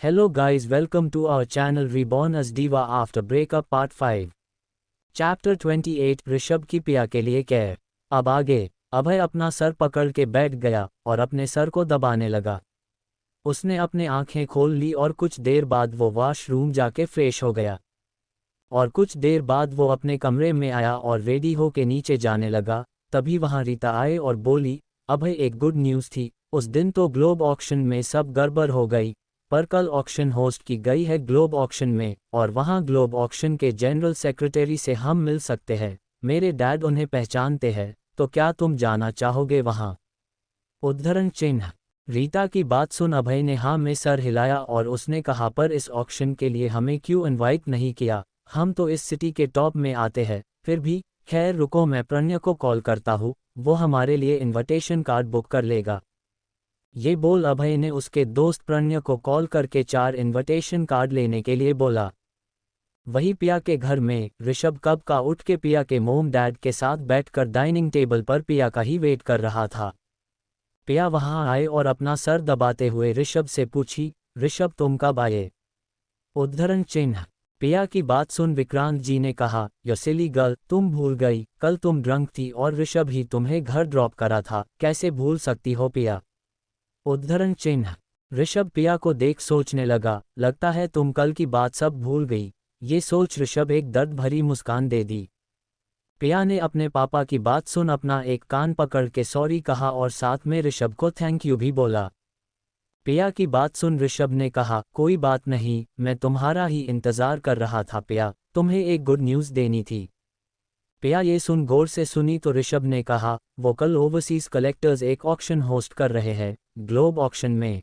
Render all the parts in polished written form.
Hello guys, welcome to our channel Reborn as Diva After Breakup Part 5 Chapter 28 Rishabh की पिया के लिए care. अब आगे। अभय अपना सर पकड़ के बैठ गया और अपने सर को दबाने लगा। उसने अपने आंखें खोल ली और कुछ देर बाद वो वॉशरूम जाके फ्रेश हो गया। और कुछ देर बाद वो अपने कमरे में आया और रेडी हो के नीचे जाने लगा। तभी वहाँ रीता आए और बोली, अभय एक गुड न्यूज़ थी। उस दिन तो ग्लोब ऑक्शन में सब गड़बड़ हो गई, पर कल ऑक्शन होस्ट की गई है ग्लोब ऑक्शन में और वहाँ ग्लोब ऑक्शन के जनरल सेक्रेटरी से हम मिल सकते हैं। मेरे डैड उन्हें पहचानते हैं, तो क्या तुम जाना चाहोगे वहाँ? उद्धरण चिन्ह। रीता की बात सुन अभय ने हाँ में सर हिलाया और उसने कहा, पर इस ऑक्शन के लिए हमें क्यों इनवाइट नहीं किया? हम तो इस सिटी के टॉप में आते हैं। फिर भी खैर रुको, मैं प्रणय को कॉल करता हूँ, वो हमारे लिए इनविटेशन कार्ड बुक कर लेगा। ये बोल अभय ने उसके दोस्त प्रणय को कॉल करके 4 इनविटेशन कार्ड लेने के लिए बोला। वही पिया के घर में ऋषभ कब का उठ के पिया के मोम डैड के साथ बैठकर डाइनिंग टेबल पर पिया का ही वेट कर रहा था। पिया वहां आए और अपना सर दबाते हुए ऋषभ से पूछी, ऋषभ तुम कब आए? उद्धरण चिन्ह। पिया की बात सुन विक्रांत जी ने कहा, यो सिली गर्ल, तुम भूल गई, कल तुम ड्रंक थी और ऋषभ ही तुम्हें घर ड्रॉप करा था, कैसे भूल सकती हो पिया? उद्धरण चिन्ह। ऋषभ पिया को देख सोचने लगा, लगता है तुम कल की बात सब भूल गई। ये सोच ऋषभ एक दर्द भरी मुस्कान दे दी। पिया ने अपने पापा की बात सुन अपना एक कान पकड़ के सॉरी कहा और साथ में ऋषभ को थैंक यू भी बोला। पिया की बात सुन ऋषभ ने कहा, कोई बात नहीं, मैं तुम्हारा ही इंतज़ार कर रहा था पिया, तुम्हें एक गुड न्यूज़ देनी थी। पिया ये सुन गौर से सुनी तो ऋषभ ने कहा, वो कल ओवरसीज कलेक्टर्स एक ऑक्शन होस्ट कर रहे हैं ग्लोब ऑक्शन में,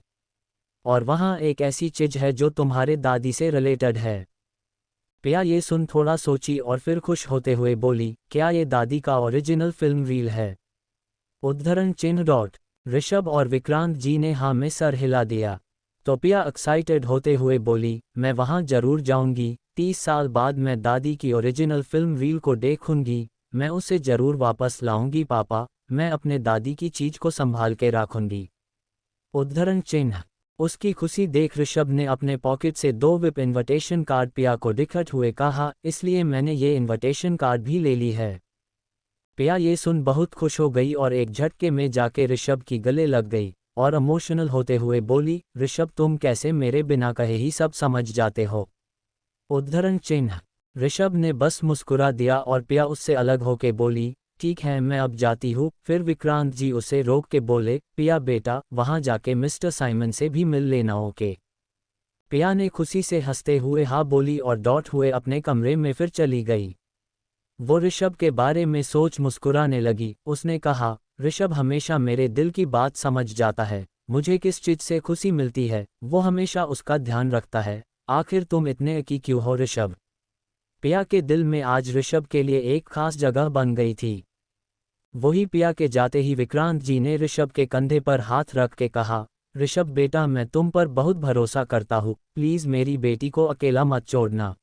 और वहाँ एक ऐसी चीज है जो तुम्हारे दादी से रिलेटेड है। पिया ये सुन थोड़ा सोची और फिर खुश होते हुए बोली, क्या ये दादी का ओरिजिनल फिल्म रील है? उद्धरण चिन्ह डॉट। ऋषभ और विक्रांत जी ने हाँ में सर हिला दिया। तो पिया एक्साइटेड होते हुए बोली, मैं वहाँ जरूर जाऊंगी, 30 साल बाद मैं दादी की ओरिजिनल फिल्म रील को देखूंगी, मैं उसे जरूर वापस लाऊंगी पापा, मैं अपने दादी की चीज को संभाल के रखूंगी। उद्धरण चिन्ह। उसकी खुशी देख ऋषभ ने अपने पॉकेट से 2 विप इनविटेशन कार्ड पिया को दिखत हुए कहा, इसलिए मैंने ये इनविटेशन कार्ड भी ले ली है। पिया ये सुन बहुत खुश हो गई और एक झटके में जाके ऋषभ की गले लग गई और इमोशनल होते हुए बोली, ऋषभ तुम कैसे मेरे बिना कहे ही सब समझ जाते हो? उद्धरण चिन्ह। ऋषभ ने बस मुस्कुरा दिया और पिया उससे अलग होके बोली, ठीक है मैं अब जाती हूँ। फिर विक्रांत जी उसे रोक के बोले, पिया बेटा वहाँ जाके मिस्टर साइमन से भी मिल लेना ओके? पिया ने खुशी से हंसते हुए हाँ बोली और डॉट हुए अपने कमरे में फिर चली गई। वो ऋषभ के बारे में सोच मुस्कुराने लगी। उसने कहा, ऋषभ हमेशा मेरे दिल की बात समझ जाता है, मुझे किस चीज से खुशी मिलती है वो हमेशा उसका ध्यान रखता है। आखिर तुम इतने की क्यों हो ऋषभ? पिया के दिल में आज ऋषभ के लिए एक खास जगह बन गई थी। वही पिया के जाते ही विक्रांत जी ने ऋषभ के कंधे पर हाथ रख के कहा, ऋषभ बेटा मैं तुम पर बहुत भरोसा करता हूँ, प्लीज मेरी बेटी को अकेला मत छोड़ना,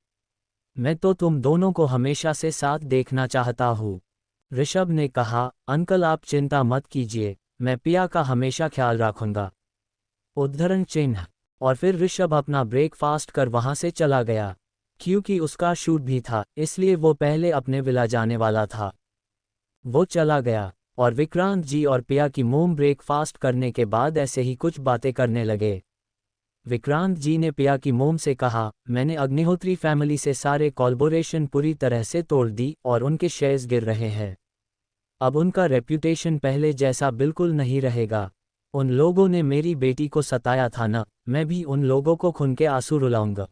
मैं तो तुम दोनों को हमेशा से साथ देखना चाहता हूँ। ऋषभ ने कहा, अंकल आप चिंता मत कीजिए, मैं पिया का हमेशा ख्याल रखूंगा। उद्धरण चिन्ह। और फिर ऋषभ अपना ब्रेकफास्ट कर वहां से चला गया। क्योंकि उसका शूट भी था इसलिए वो पहले अपने विला जाने वाला था। वो चला गया और विक्रांत जी और पिया की मोम ब्रेकफास्ट करने के बाद ऐसे ही कुछ बातें करने लगे। विक्रांत जी ने पिया की मोम से कहा, मैंने अग्निहोत्री फैमिली से सारे कोलैबोरेशन पूरी तरह से तोड़ दी और उनके शेयर्स गिर रहे हैं। अब उनका रेप्यूटेशन पहले जैसा बिल्कुल नहीं रहेगा। उन लोगों ने मेरी बेटी को सताया था ना, मैं भी उन लोगों को खून के आंसू रुलाऊंगा।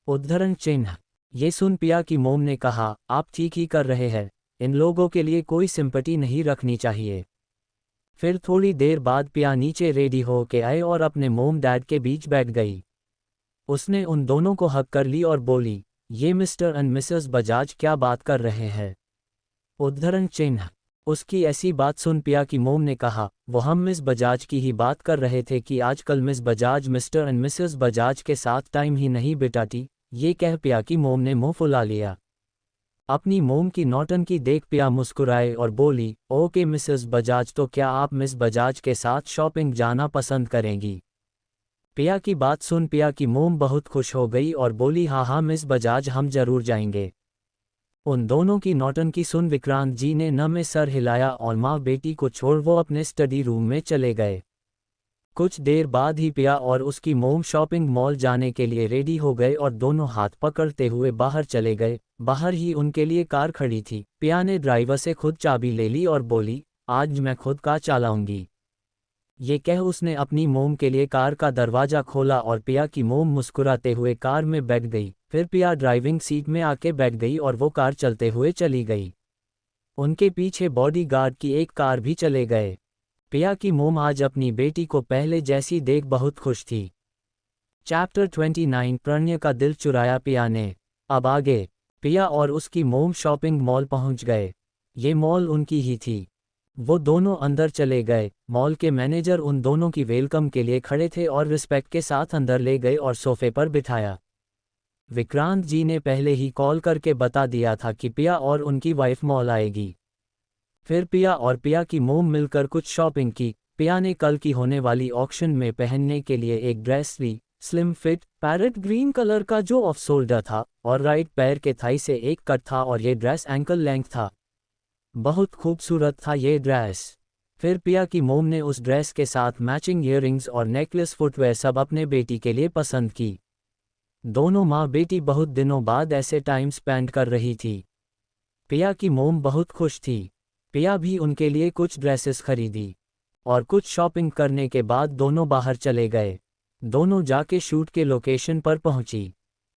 उद्धरण चिन्ह। ये सुन पिया की मोम ने कहा, आप ठीक ही कर रहे हैं, इन लोगों के लिए कोई सिंपैथी नहीं रखनी चाहिए। फिर थोड़ी देर बाद पिया नीचे रेडी हो के आए और अपने मोम डैड के बीच बैठ गई। उसने उन दोनों को हक कर ली और बोली, ये मिस्टर एंड मिसेस बजाज क्या बात कर रहे हैं? उद्धरण चिन्ह। उसकी ऐसी बात सुन पिया की मोम ने कहा, वो हम मिस बजाज की ही बात कर रहे थे कि आजकल miss Bajaj mister and Mrs Bajaj के साथ टाइम ही नहीं बिताती। ये कह पिया की मोम ने मुंह फुला लिया। अपनी मोम की नौटंकी देख पिया मुस्कुराए और बोली, ओके मिसेस बजाज, तो क्या आप मिस बजाज के साथ शॉपिंग जाना पसंद करेंगी? पिया की बात सुन पिया की मोम बहुत खुश हो गई और बोली, हाँ हाँ मिस बजाज, हम जरूर जाएंगे। उन दोनों की नौटंकी सुन विक्रांत जी ने न में सर हिलाया और माँ बेटी को छोड़ वो अपने स्टडी रूम में चले गए। कुछ देर बाद ही पिया और उसकी मोम शॉपिंग मॉल जाने के लिए रेडी हो गए और दोनों हाथ पकड़ते हुए बाहर चले गए। बाहर ही उनके लिए कार खड़ी थी। पिया ने ड्राइवर से खुद चाबी ले ली और बोली, आज मैं खुद कार चलाऊंगी। ये कह उसने अपनी मोम के लिए कार का दरवाज़ा खोला और पिया की मोम मुस्कुराते हुए कार में बैठ गई। फिर पिया ड्राइविंग सीट में आके बैठ गई और वो कार चलते हुए चली गई। उनके पीछे बॉडीगार्ड की एक कार भी चले गए। पिया की मोम आज अपनी बेटी को पहले जैसी देख बहुत खुश थी। चैप्टर 29 प्रणय का दिल चुराया पिया ने। अब आगे। पिया और उसकी मोम शॉपिंग मॉल पहुंच गए। ये मॉल उनकी ही थी। वो दोनों अंदर चले गए। मॉल के मैनेजर उन दोनों की वेलकम के लिए खड़े थे और रिस्पेक्ट के साथ अंदर ले गए और सोफे पर बिठाया। विक्रांत जी ने पहले ही कॉल करके बता दिया था कि पिया और उनकी वाइफ मॉल आएगी। फिर पिया और पिया की मोम मिलकर कुछ शॉपिंग की। पिया ने कल की होने वाली ऑक्शन में पहनने के लिए एक ड्रेस ली, slim fit, parrot green colour का जो ऑफ शोल्डर था और राइट पैर के थाई से एक कट था और ये ड्रेस एंकल लेंथ था। बहुत खूबसूरत था ये ड्रेस। फिर पिया की मोम ने उस ड्रेस के साथ मैचिंग ईयररिंग्स और नेकलेस फुटवेयर सब अपने बेटी के लिए पसंद की। दोनों माँ बेटी बहुत दिनों बाद ऐसे टाइम स्पेंड कर रही थी। पिया की मोम बहुत खुश थी। पिया भी उनके लिए कुछ ड्रेसेस खरीदी और कुछ शॉपिंग करने के बाद दोनों बाहर चले गए। दोनों जाके शूट के लोकेशन पर पहुंची।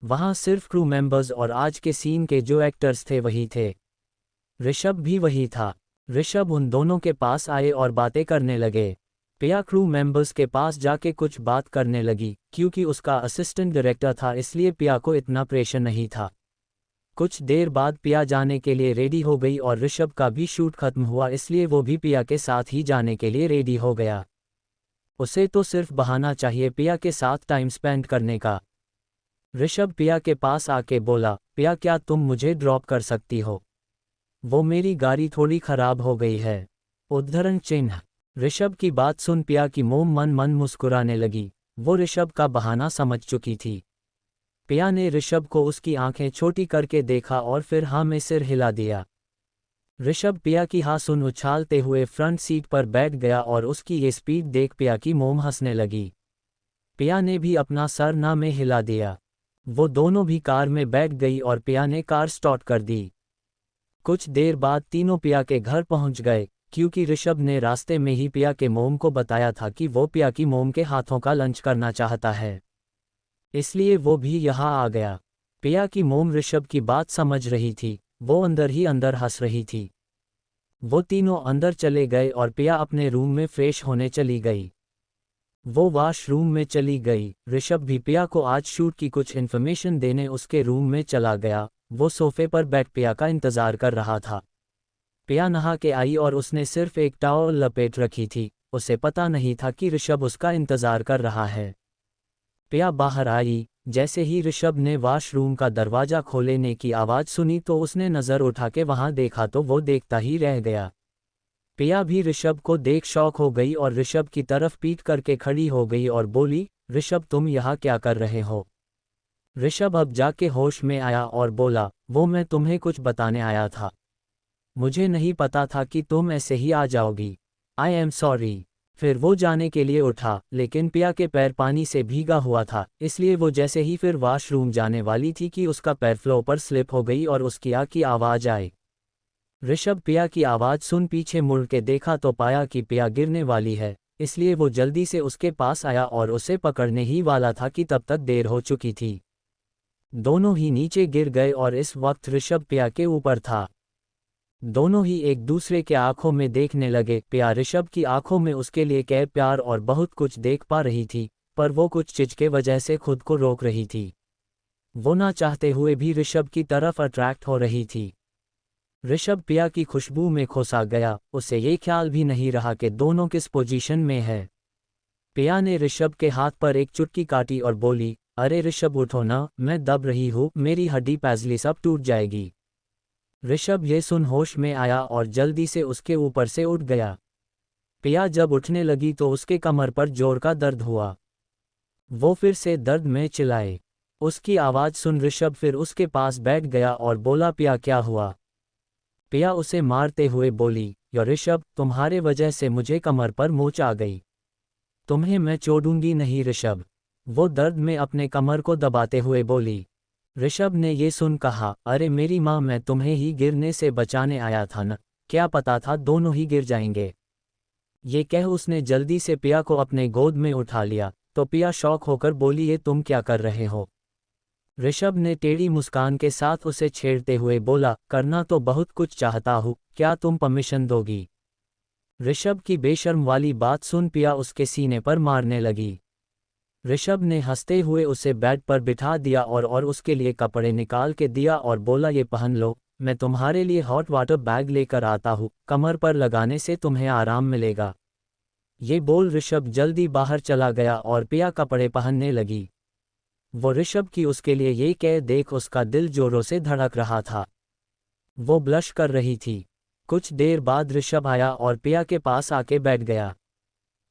वहां सिर्फ क्रू मेंबर्स और आज के सीन के जो एक्टर्स थे वही थे। ऋषभ भी वही था। ऋषभ उन दोनों के पास आए और बातें करने लगे। पिया क्रू मेंबर्स के पास जाके कुछ बात करने लगी। क्योंकि उसका असिस्टेंट डायरेक्टर था इसलिए पिया को इतना प्रेशर नहीं था। कुछ देर बाद पिया जाने के लिए रेडी हो गई और ऋषभ का भी शूट खत्म हुआ इसलिए वो भी पिया के साथ ही जाने के लिए रेडी हो गया। उसे तो सिर्फ बहाना चाहिए पिया के साथ टाइम स्पेंड करने का। ऋषभ पिया के पास आके बोला, पिया क्या तुम मुझे ड्रॉप कर सकती हो? वो मेरी गाड़ी थोड़ी खराब हो गई है। उद्धरण चिन्ह। ऋषभ की बात सुन पिया की मोम मन मन मुस्कुराने लगी। वो ऋषभ का बहाना समझ चुकी थी। पिया ने ऋषभ को उसकी आंखें छोटी करके देखा और फिर हाँ में सिर हिला दिया। ऋषभ पिया की हाँ सुन उछालते हुए फ्रंट सीट पर बैठ गया और उसकी ये स्पीड देख पिया की मोम हंसने लगी। पिया ने भी अपना सर ना में हिला दिया। वो दोनों भी कार में बैठ गई और पिया ने कार स्टार्ट कर दी। कुछ देर बाद तीनों पिया के घर पहुंच गए। क्योंकि ऋषभ ने रास्ते में ही पिया के मोम को बताया था कि वो पिया की मोम के हाथों का लंच करना चाहता है, इसलिए वो भी यहाँ आ गया। पिया की मोम ऋषभ की बात समझ रही थी। वो अंदर ही अंदर हंस रही थी। वो तीनों अंदर चले गए और पिया अपने रूम में फ्रेश होने चली गई। वो वॉशरूम में चली गई। ऋषभ भी पिया को आज शूट की कुछ इन्फॉर्मेशन देने उसके रूम में चला गया। वो सोफे पर बैठ पिया का इंतजार कर रहा था। पिया नहा के आई और उसने सिर्फ एक टॉवल लपेट रखी थी। उसे पता नहीं था कि ऋषभ उसका इंतजार कर रहा है। पिया बाहर आई। जैसे ही ऋषभ ने वॉशरूम का दरवाज़ा खोलने की आवाज़ सुनी तो उसने नज़र उठा के वहां देखा तो वो देखता ही रह गया। पिया भी ऋषभ को देख शॉक हो गई और ऋषभ की तरफ पीठ करके खड़ी हो गई और बोली, ऋषभ तुम यहाँ क्या कर रहे हो? ऋषभ अब जाके होश में आया और बोला, वो मैं तुम्हें कुछ बताने आया था। मुझे नहीं पता था कि तुम ऐसे ही आ जाओगी। I am sorry. फिर वो जाने के लिए उठा, लेकिन पिया के पैर पानी से भीगा हुआ था, इसलिए वो जैसे ही फिर वॉशरूम जाने वाली थी कि उसका पैर फ्लो पर स्लिप हो गई और उसकी आ की आवाज़ आई। ऋषभ पिया की आवाज़ सुन पीछे मुड़ के देखा तो पाया कि पिया गिरने वाली है, इसलिए वो जल्दी से उसके पास आया और उसे पकड़ने ही वाला था कि तब तक देर हो चुकी थी। दोनों ही नीचे गिर गए और इस वक्त ऋषभ पिया के ऊपर था। दोनों ही एक दूसरे के आंखों में देखने लगे। पिया ऋषभ की आंखों में उसके लिए कैर प्यार और बहुत कुछ देख पा रही थी, पर वो कुछ चीज के वजह से खुद को रोक रही थी। वो ना चाहते हुए भी ऋषभ की तरफ अट्रैक्ट हो रही थी। ऋषभ पिया की खुशबू में खोसा गया। उसे ये ख्याल भी नहीं रहा कि दोनों किस पोजीशन में है। पिया ने ऋषभ के हाथ पर एक चुटकी काटी और बोली, अरे ऋषभ उठो ना, मैं दब रही हूँ, मेरी हड्डी पैजली सब टूट जाएगी। ऋषभ ये सुन होश में आया और जल्दी से उसके ऊपर से उठ गया। पिया जब उठने लगी तो उसके कमर पर जोर का दर्द हुआ। वो फिर से दर्द में चिल्लाए। उसकी आवाज़ सुन ऋषभ फिर उसके पास बैठ गया और बोला, पिया क्या हुआ? पिया उसे मारते हुए बोली, यो ऋषभ, तुम्हारे वजह से मुझे कमर पर मोच आ गई। तुम्हें मैं छोड़ूंगी नहीं ऋषभ। वो दर्द में अपने कमर को दबाते हुए बोली। ऋषभ ने ये सुन कहा, अरे मेरी माँ, मैं तुम्हें ही गिरने से बचाने आया था न, क्या पता था दोनों ही गिर जाएंगे। ये कह उसने जल्दी से पिया को अपने गोद में उठा लिया, तो पिया शॉक होकर बोली, ये तुम क्या कर रहे हो? ऋषभ ने टेढ़ी मुस्कान के साथ उसे छेड़ते हुए बोला, करना तो बहुत कुछ चाहता हूँ, क्या तुम परमिशन दोगी? ऋषभ की बेशर्म वाली बात सुन पिया उसके सीने पर मारने लगी। ऋषभ ने हंसते हुए उसे बेड पर बिठा दिया और उसके लिए कपड़े निकाल के दिया और बोला, ये पहन लो, मैं तुम्हारे लिए हॉट वाटर बैग लेकर आता हूँ, कमर पर लगाने से तुम्हें आराम मिलेगा। ये बोल ऋषभ जल्दी बाहर चला गया और पिया कपड़े पहनने लगी। वो ऋषभ की उसके लिए ये कह देख उसका दिल जोरों से धड़क रहा था। वो ब्लश कर रही थी। कुछ देर बाद ऋषभ आया और पिया के पास आके बैठ गया।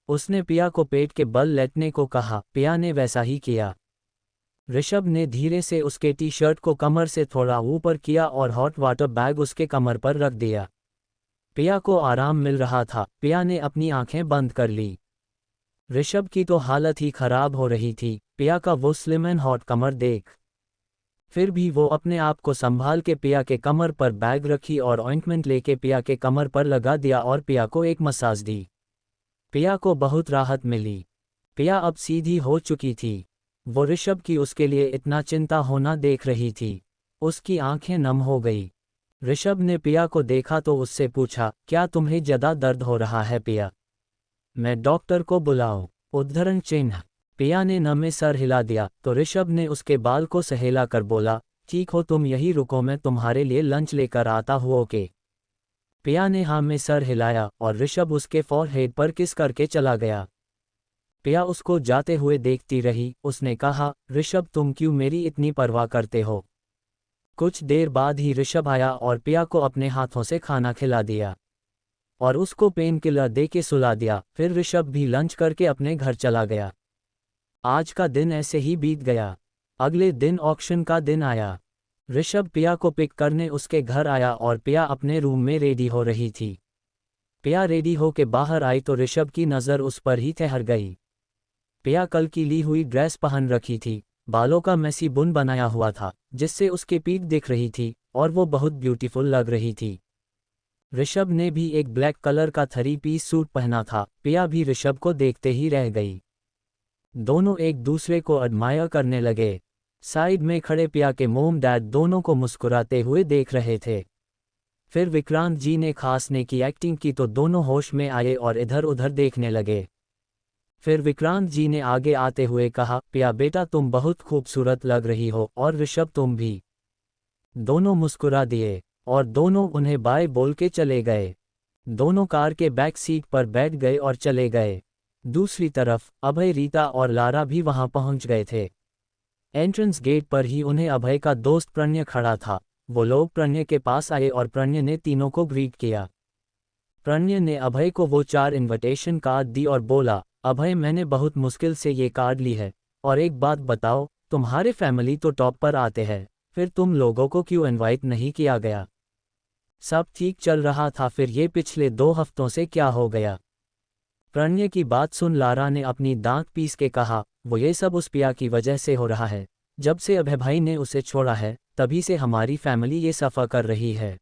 उसने पिया को पेट के बल लेटने को कहा, पिया ने वैसा ही किया। ऋषभ ने धीरे से उसके टी शर्ट को कमर से थोड़ा ऊपर किया और हॉट वाटर बैग उसके कमर पर रख दिया। पिया को आराम मिल रहा था। पिया ने अपनी आंखें बंद कर ली। ऋषभ की तो हालत ही खराब हो रही थी, पिया का वो स्लिम एंड हॉट कमर देख। फिर भी वो अपने आप को संभाल के पिया के कमर पर बैग रखी और ऑइंटमेंट लेके पिया के कमर पर लगा दिया और पिया को एक मसाज दी। पिया को बहुत राहत मिली। पिया अब सीधी हो चुकी थी। वो ऋषभ की उसके लिए इतना चिंता होना देख रही थी। उसकी आंखें नम हो गई। ऋषभ ने पिया को देखा तो उससे पूछा, क्या तुम्हें ज़्यादा दर्द हो रहा है पिया? मैं डॉक्टर को बुलाऊं? उद्धरण चिन्ह। पिया ने नमे सर हिला दिया तो ऋषभ ने उसके बाल को सहेला कर बोला, ठीक हो तुम यही रुको, मैं तुम्हारे लिए लंच लेकर आता हूँ, ओके? पिया ने हाँ में सर हिलाया और ऋषभ उसके फॉरहेड पर किस करके चला गया। पिया उसको जाते हुए देखती रही। उसने कहा, ऋषभ तुम क्यों मेरी इतनी परवाह करते हो? कुछ देर बाद ही ऋषभ आया और पिया को अपने हाथों से खाना खिला दिया और उसको पेन किलर दे के सुला दिया। फिर ऋषभ भी लंच करके अपने घर चला गया। आज का दिन ऐसे ही बीत गया। अगले दिन ऑक्शन का दिन आया। ऋषभ पिया को पिक करने उसके घर आया और पिया अपने रूम में रेडी हो रही थी। पिया रेडी होके बाहर आई तो ऋषभ की नज़र उस पर ही ठहर गई। पिया कल की ली हुई ड्रेस पहन रखी थी। बालों का मैसी बुन बनाया हुआ था जिससे उसकी पीठ दिख रही थी और वो बहुत ब्यूटीफुल लग रही थी। ऋषभ ने भी एक ब्लैक कलर का 3 पीस सूट पहना था। पिया भी ऋषभ को देखते ही रह गई। दोनों एक दूसरे को एडमायर करने लगे। साइड में खड़े पिया के मोम डैड दोनों को मुस्कुराते हुए देख रहे थे। फिर विक्रांत जी ने खासने की एक्टिंग की तो दोनों होश में आए और इधर उधर देखने लगे। फिर विक्रांत जी ने आगे आते हुए कहा, पिया बेटा तुम बहुत खूबसूरत लग रही हो और ऋषभ तुम भी। दोनों मुस्कुरा दिए और दोनों उन्हें बाय बोल के चले गए। दोनों कार के बैक सीट पर बैठ गए और चले गए। दूसरी तरफ अभय, रीता और लारा भी वहां पहुंच गए थे। एंट्रेंस गेट पर ही उन्हें अभय का दोस्त प्रणय खड़ा था। वो लोग प्रणय के पास आए और प्रणय ने तीनों को ग्रीट किया। प्रणय ने अभय को वो 4 इनविटेशन कार्ड दी और बोला, अभय मैंने बहुत मुश्किल से ये कार्ड ली है और एक बात बताओ, तुम्हारे फैमिली तो टॉप पर आते हैं, फिर तुम लोगों को क्यों इनवाइट नहीं किया गया? सब ठीक चल रहा था, फिर ये पिछले 2 हफ्तों से क्या हो गया? प्रणय की बात सुन लारा ने अपनी दांत पीस के कहा, वो ये सब उस पिया की वजह से हो रहा है। जब से अभय भाई ने उसे छोड़ा है तभी से हमारी फैमिली ये सफ़र कर रही है।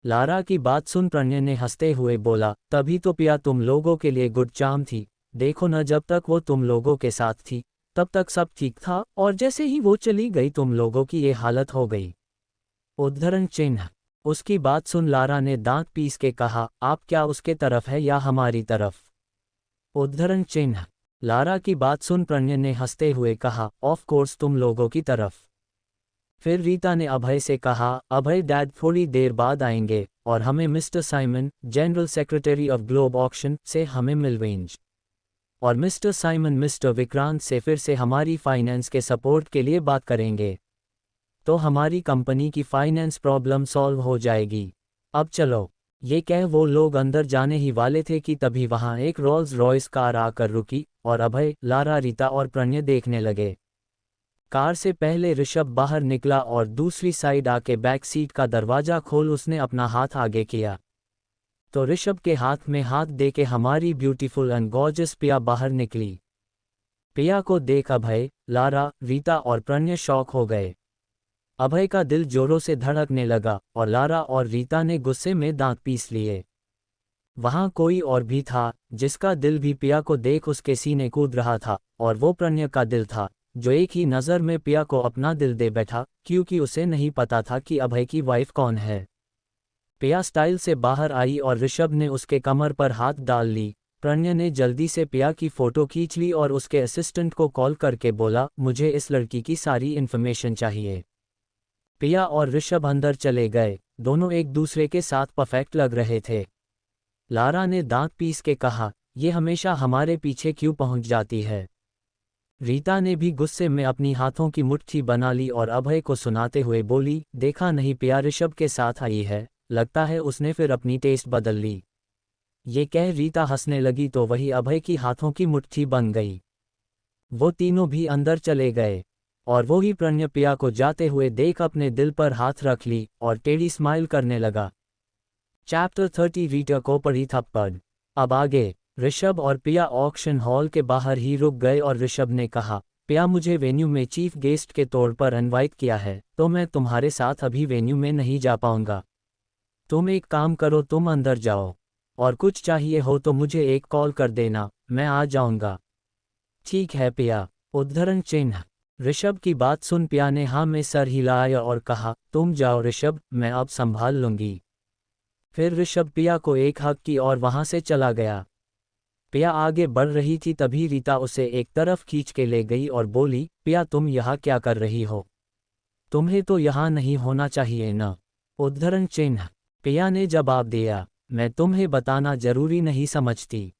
लारा की बात सुन प्रणय ने हंसते हुए बोला, तभी तो पिया तुम लोगों के लिए गुड चार्म थी। देखो न, जब तक वो तुम लोगों के साथ थी तब तक सब ठीक था और जैसे ही वो चली गई तुम लोगों की ये हालत हो गई। उद्धरण चिन्ह। उसकी बात सुन लारा ने दांत पीस के कहा, आप क्या उसके तरफ है या हमारी तरफ? उद्धरण चिन्ह। लारा की बात सुन प्रणय ने हंसते हुए कहा, ऑफ कोर्स तुम लोगों की तरफ। फिर रीता ने अभय से कहा, अभय डैड थोड़ी देर बाद आएंगे और हमें mister Simon, general secretary of globe auction से हमें मिलवेंगे और मिस्टर साइमन मिस्टर विक्रांत से फिर से हमारी फाइनेंस के सपोर्ट के लिए बात करेंगे, तो हमारी कंपनी की फाइनेंस प्रॉब्लम सॉल्व हो जाएगी। अब चलो। ये कह वो लोग अंदर जाने ही वाले थे कि तभी वहां एक रोल्स रॉयस कार आकर रुकी और अभय, लारा, रीता और प्रणय देखने लगे। कार से पहले ऋषभ बाहर निकला और दूसरी साइड आके बैक सीट का दरवाजा खोल उसने अपना हाथ आगे किया तो ऋषभ के हाथ में हाथ देके हमारी ब्यूटीफुल एंड गॉर्जियस पिया बाहर निकली। पिया को देख अभय, लारा, रीता और प्रणय शॉक हो गए। अभय का दिल जोरों से धड़कने लगा और लारा और रीता ने गुस्से में दांत पीस लिए। वहां कोई और भी था जिसका दिल भी पिया को देख उसके सीने कूद रहा था और वो प्रणय का दिल था जो एक ही नज़र में पिया को अपना दिल दे बैठा क्योंकि उसे नहीं पता था कि अभय की वाइफ कौन है। पिया स्टाइल से बाहर आई और ऋषभ ने उसके कमर पर हाथ डाल ली। प्रणय ने जल्दी से पिया की फ़ोटो खींच ली और उसके असिस्टेंट को कॉल करके बोला, मुझे इस लड़की की सारी इन्फॉर्मेशन चाहिए। पिया और ऋषभ अंदर चले गए। दोनों एक दूसरे के साथ परफेक्ट लग रहे थे। लारा ने दांत पीस के कहा, ये हमेशा हमारे पीछे क्यों पहुंच जाती है। रीता ने भी गुस्से में अपनी हाथों की मुट्ठी बना ली और अभय को सुनाते हुए बोली, देखा नहीं पिया ऋषभ के साथ आई है, लगता है उसने फिर अपनी टेस्ट बदल ली। ये कह रीता हंसने लगी तो वही अभय की हाथों की मुट्ठी बन गई। वो तीनों भी अंदर चले गए और वो ही प्रणय पिया को जाते हुए देख अपने दिल पर हाथ रख ली और टेढ़ी स्माइल करने लगा। चैप्टर 30 रीटा को पड़ी थप्पड़। अब आगे। ऋषभ और पिया ऑक्शन हॉल के बाहर ही रुक गए और ऋषभ ने कहा, पिया मुझे वेन्यू में चीफ गेस्ट के तौर पर इनवाइट किया है तो मैं तुम्हारे साथ अभी वेन्यू में नहीं जा पाऊंगा। तुम एक काम करो, तुम अंदर जाओ और कुछ चाहिए हो तो मुझे एक कॉल कर देना, मैं आ जाऊंगा। ठीक है पिया। उद्धरण चिन्ह। ऋषभ की बात सुन पिया ने हाँ में सर हिलाया और कहा, तुम जाओ ऋषभ, मैं अब संभाल लूंगी। फिर ऋषभ पिया को एक हक की और वहां से चला गया। पिया आगे बढ़ रही थी तभी रीता उसे एक तरफ खींच के ले गई और बोली, पिया तुम यहाँ क्या कर रही हो, तुम्हें तो यहाँ नहीं होना चाहिए न। उद्धरण चिन्ह। पिया ने जवाब दिया, मैं तुम्हें बताना जरूरी नहीं समझती।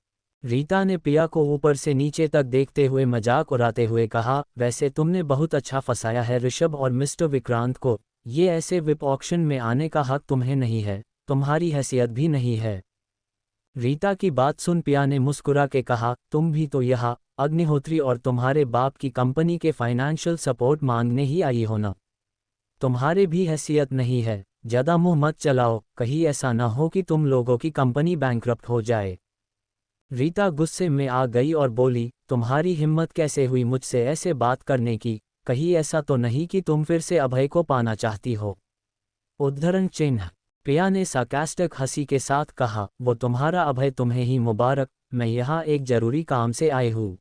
रीता ने पिया को ऊपर से नीचे तक देखते हुए मजाक उड़ाते हुए कहा, वैसे तुमने बहुत अच्छा फंसाया है ऋषभ और मिस्टर विक्रांत को, ये ऐसे विप ऑक्शन में आने का हक तुम्हें नहीं है, तुम्हारी हैसियत भी नहीं है। रीता की बात सुन पिया ने मुस्कुरा के कहा, तुम भी तो यहाँ अग्निहोत्री और तुम्हारे बाप की कंपनी के फाइनेंशियल सपोर्ट मांगने ही आई हो ना, तुम्हारे भी हैसियत नहीं है, ज़्यादा मुंह मत चलाओ, कहीं ऐसा ना हो कि तुम लोगों की कंपनी बैंकरप्ट हो जाए। रीता गुस्से में आ गई और बोली, तुम्हारी हिम्मत कैसे हुई मुझसे ऐसे बात करने की, कहीं ऐसा तो नहीं कि तुम फिर से अभय को पाना चाहती हो। उद्धरण चिन्ह। पिया ने सार्कास्टिक हंसी के साथ कहा, वो तुम्हारा अभय तुम्हें ही मुबारक, मैं यहाँ एक जरूरी काम से आई हूँ।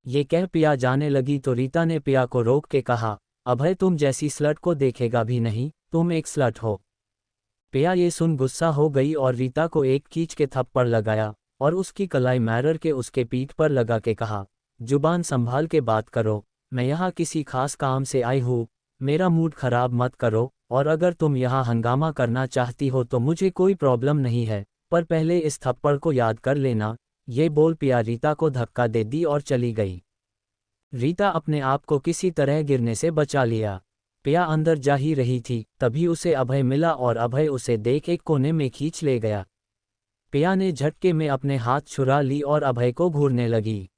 ये कह पिया जाने लगी तो रीता ने पिया को रोक के कहा, अभय तुम जैसी स्लट को देखेगा भी नहीं, तुम एक स्लट हो। पिया ये सुन गुस्सा हो गई और रीता को एक खींच के थप्पड़ लगाया और उसकी कलाई मारर के उसके पीठ पर लगा के कहा, जुबान संभाल के बात करो, मैं यहाँ किसी खास काम से आई हूँ, मेरा मूड खराब मत करो, और अगर तुम यहाँ हंगामा करना चाहती हो तो मुझे कोई प्रॉब्लम नहीं है, पर पहले इस थप्पड़ को याद कर लेना। ये बोल पिया रीता को धक्का दे दी और चली गई। रीता अपने आप को किसी तरह गिरने से बचा लिया। पिया अंदर जा ही रही थी तभी उसे अभय मिला और अभय उसे देख एक कोने में खींच ले गया। पिया ने झटके में अपने हाथ छुड़ा ली और अभय को घूरने लगी।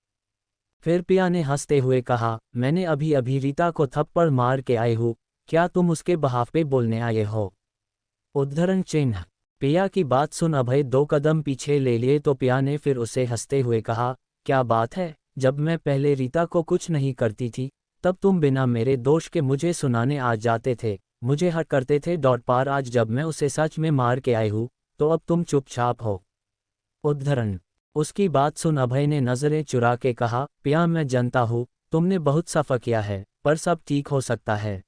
फिर पिया ने हंसते हुए कहा, मैंने अभी अभी रीता को थप्पड़ मार के आई हूँ, क्या तुम उसके बहाव पे बोलने आए हो। उद्धरण चिन्ह। पिया की बात सुन अभय 2 कदम पीछे ले लिए तो पिया ने फिर उसे हंसते हुए कहा, क्या बात है, जब मैं पहले रीता को कुछ नहीं करती थी तब तुम बिना मेरे दोष के मुझे सुनाने आ जाते थे, मुझे हट करते थे। पार आज जब मैं उसे सच में मार के आई हूँ तो अब तुम चुपचाप हो। उद्धरण। उसकी बात सुन अभय ने नजरें चुरा के कहा, पिया मैं जानता हूँ तुमने बहुत सफ़ा किया है, पर सब ठीक हो सकता है।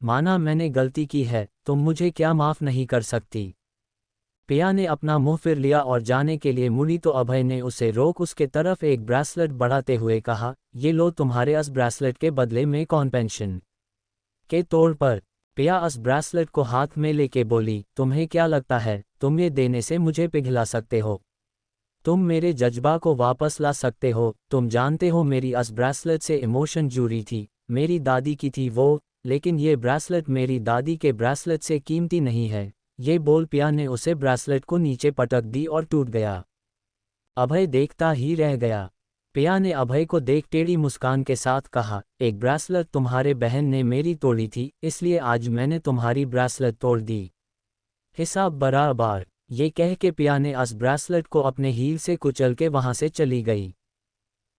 माना मैंने गलती की है, तुम मुझे क्या माफ़ नहीं कर सकती। पिया ने अपना मुंह फिर लिया और जाने के लिए मुड़ी तो अभय ने उसे रोक उसके तरफ एक ब्रेसलेट बढ़ाते हुए कहा, ये लो तुम्हारे इस ब्रेसलेट के बदले में कॉम्पेंशन के तौर पर। पिया इस ब्रेसलेट को हाथ में लेके बोली, तुम्हें क्या लगता है तुम ये देने से मुझे पिघला सकते हो, तुम मेरे जज्बा को वापस ला सकते हो। तुम जानते हो मेरी इस ब्रेसलेट से इमोशन जुड़ी थी, मेरी दादी की थी वो, लेकिन ये ब्रेसलेट मेरी दादी के ब्रेसलेट से कीमती नहीं है, ये बोल पिया ने उसे ब्रेसलेट को नीचे पटक दी और टूट गया। अभय देखता ही रह गया। पिया ने अभय को देख टेढ़ी मुस्कान के साथ कहा, एक ब्रेसलेट तुम्हारे बहन ने मेरी तोड़ी थी, इसलिए आज मैंने तुम्हारी ब्रेसलेट तोड़ दी। हिसाब बराबर। ये कह के पिया ने उस ब्रेसलेट को अपने हील से कुचल के वहां से चली गई।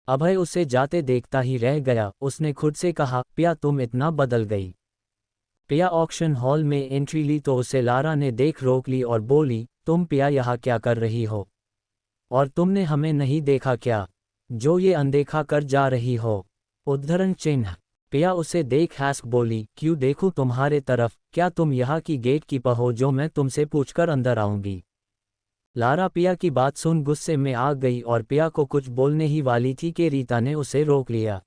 अभय उसे जाते देखता ही रह गया। उसने खुद से कहा, पिया तुम इतना बदल गई। पिया ऑक्शन हॉल में एंट्री ली तो उसे लारा ने देख रोक ली और बोली, तुम पिया यहाँ क्या कर रही हो? और तुमने हमें नहीं देखा क्या, जो ये अनदेखा कर जा रही हो? उद्धरण चिन्ह। पिया उसे देख हंस बोली, क्यों देखूं तुम्हारे तरफ, क्या तुम यहाँ की गेट कीपर हो जो मैं तुमसे पूछकर अंदर आऊंगी? लारा पिया की बात सुन गुस्से में आ गई और पिया को कुछ बोलने ही वाली थी कि रीता ने उसे रोक लिया।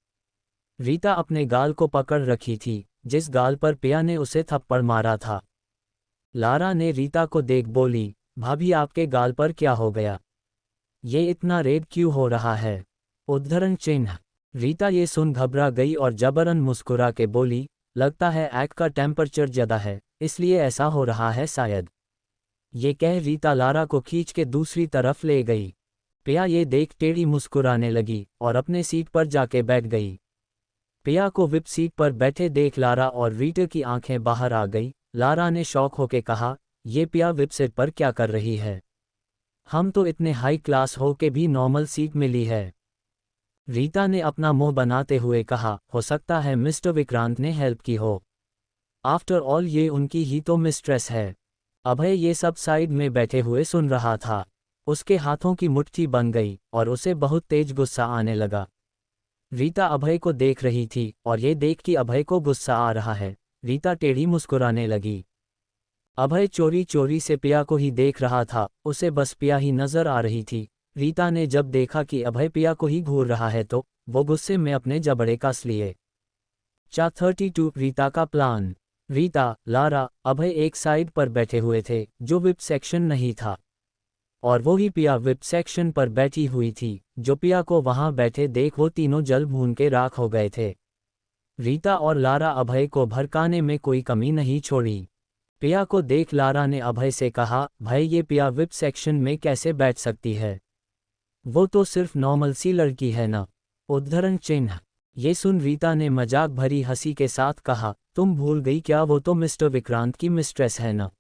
रीता अपने गाल को पकड़ रखी थी, जिस गाल पर पिया ने उसे थप्पड़ मारा था। लारा ने रीता को देख बोली, भाभी आपके गाल पर क्या हो गया? ये इतना रेड क्यों हो रहा है? उद्धरण चिन्ह। रीता ये सुन घबरा गई और जबरन मुस्कुरा के बोली, लगता है आग का टेम्परेचर ज़्यादा है, इसलिए ऐसा हो रहा है शायद। ये कह रीता लारा को खींच के दूसरी तरफ ले गई। पिया ये देख टेढ़ी मुस्कुराने लगी और अपने सीट पर जाके बैठ गई। पिया को विप सीट पर बैठे देख लारा और रीटा की आंखें बाहर आ गई। लारा ने शौक होके कहा, ये पिया विप सीट पर क्या कर रही है? हम तो इतने हाई क्लास हो के भी नॉर्मल सीट मिली है। रीता ने अपना मुंह बनाते हुए कहा, हो सकता है मिस्टर विक्रांत ने हेल्प की हो। आफ्टर ऑल ये उनकी ही तो मिस्ट्रेस है। अभय ये सब साइड में बैठे हुए सुन रहा था। उसके हाथों की मुट्ठी बन गई और उसे बहुत तेज गुस्सा आने लगा। रीता अभय को देख रही थी और ये देख कि अभय को गुस्सा आ रहा है, रीता टेढ़ी मुस्कुराने लगी। अभय चोरी चोरी से पिया को ही देख रहा था, उसे बस पिया ही नजर आ रही थी। रीता ने जब देखा कि अभय पिया को ही घूर रहा है तो वो गुस्से में अपने जबड़े कस लिए। चा 32 रीता का प्लान। रीता, लारा, अभय एक साइड पर बैठे हुए थे जो विप सेक्शन नहीं था, और वो ही पिया विप सेक्शन पर बैठी हुई थी। जो पिया को वहां बैठे देख वो तीनों जल भून के राख हो गए थे। रीता और लारा अभय को भड़काने में कोई कमी नहीं छोड़ी। पिया को देख लारा ने अभय से कहा, भाई ये पिया विप सेक्शन में कैसे बैठ सकती है? वो तो सिर्फ नॉर्मल सी लड़की है ना। उद्धरण चिन्ह। ये सुन रीता ने मजाक भरी हंसी के साथ कहा, तुम भूल गई क्या, वो तो मिस्टर विक्रांत की मिस्ट्रेस है ना।